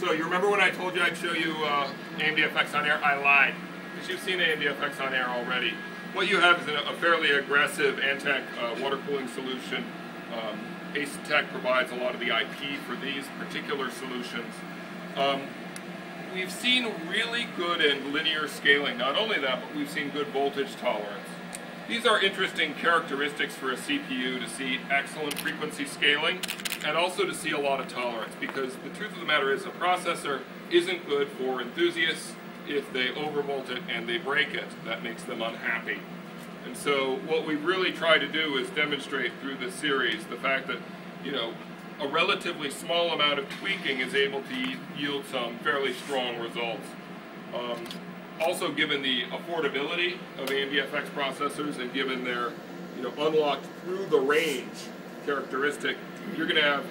So you remember when I told you I'd show you AMD FX on air? I lied, because you've seen AMD FX on air already. What you have is a fairly aggressive Antec water cooling solution. Tech provides a lot of the IP for these particular solutions. We've seen really good and linear scaling. Not only that, but we've seen good voltage tolerance. These are interesting characteristics for a CPU, to see excellent frequency scaling and also to see a lot of tolerance, because the truth of the matter is a processor isn't good for enthusiasts. If they overvolt it and they break it, that makes them unhappy. And so what we really try to do is demonstrate through this series the fact that, you know, a relatively small amount of tweaking is able to yield some fairly strong results. Also, given the affordability of AMD FX processors and given their, you know, unlocked through the range characteristic, you're going to have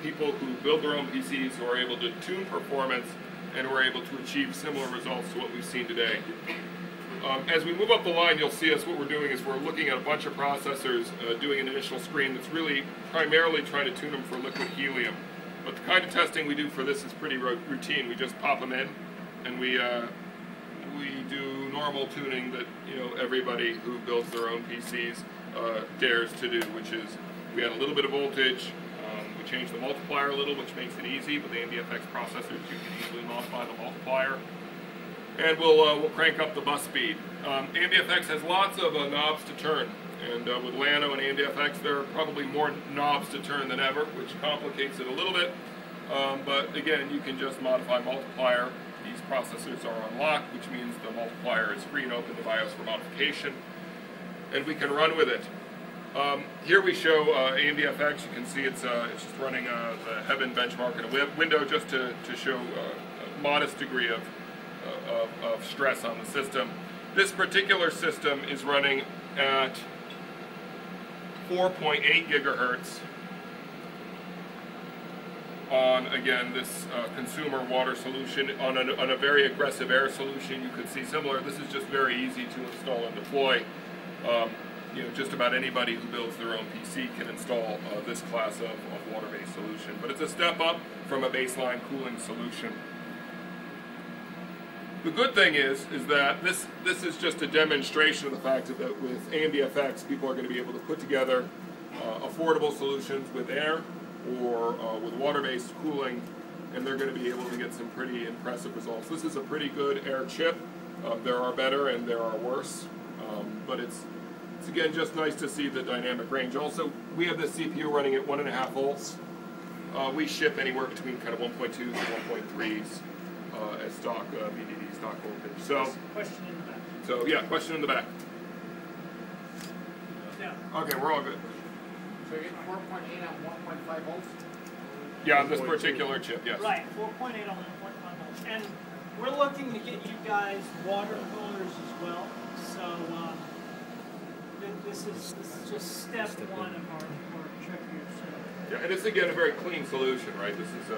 people who build their own PCs who are able to tune performance and who are able to achieve similar results to what we've seen today. As we move up the line, you'll see us, what we're doing is we're looking at a bunch of processors, doing an initial screen that's really primarily trying to tune them for liquid helium. But the kind of testing we do for this is pretty routine. We just pop them in, and we do normal tuning that, you know, everybody who builds their own PCs dares to do, which is we add a little bit of voltage, we change the multiplier a little, which makes it easy. With AMD FX processors, you can easily modify the multiplier. And we'll crank up the bus speed. AMD FX has lots of knobs to turn, and with Llano and AMD FX, there are probably more knobs to turn than ever, which complicates it a little bit. But again, you can just modify multiplier. These processors are unlocked, which means the multiplier is free and open to BIOS for modification, and we can run with it. Here we show AMD FX. You can see it's just running the Heaven benchmark in a window just to show a modest degree of stress on the system. This particular system is running at 4.8 gigahertz on, again, this consumer water solution. On a very aggressive air solution, you could see similar. This is just very easy to install and deploy. You know, just about anybody who builds their own PC can install this class of water-based solution. But it's a step up from a baseline cooling solution. The good thing is that this is just a demonstration of the fact that with AMD FX, people are going to be able to put together affordable solutions with air or with water-based cooling, and they're going to be able to get some pretty impressive results. This is a pretty good air chip. There are better and there are worse, but it's again just nice to see the dynamic range. Also, we have this CPU running at 1.5 volts. We ship anywhere between kind of 1.2s to 1.3s as stock VDD stock voltage. So, question in the back. So yeah, question in the back. Yeah. Okay, we're all good. So you're getting 4.8 on 1.5 volts? Yeah, on this particular chip, yes. Right, 4.8 on 1.5 volts. And we're looking to get you guys water coolers as well. So this is just step one of our trip here. So. Yeah, and it's again a very clean solution, right? This is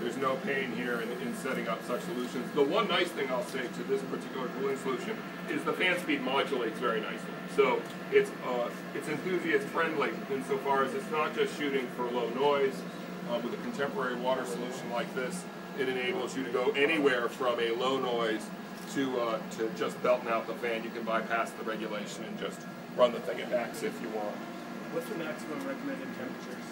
there's no pain here in setting up such solutions. The one nice thing I'll say to this particular cooling solution is the fan speed modulates very nicely. So it's enthusiast friendly insofar as it's not just shooting for low noise. With a contemporary water solution like this, it enables you to go anywhere from a low noise to just belting out the fan. You can bypass the regulation and just run the thing at max if you want. What's the maximum recommended temperatures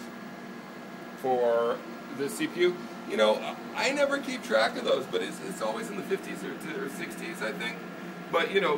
for the CPU? You know, I never keep track of those, but it's always in the 50s or 60s, I think. But, you know,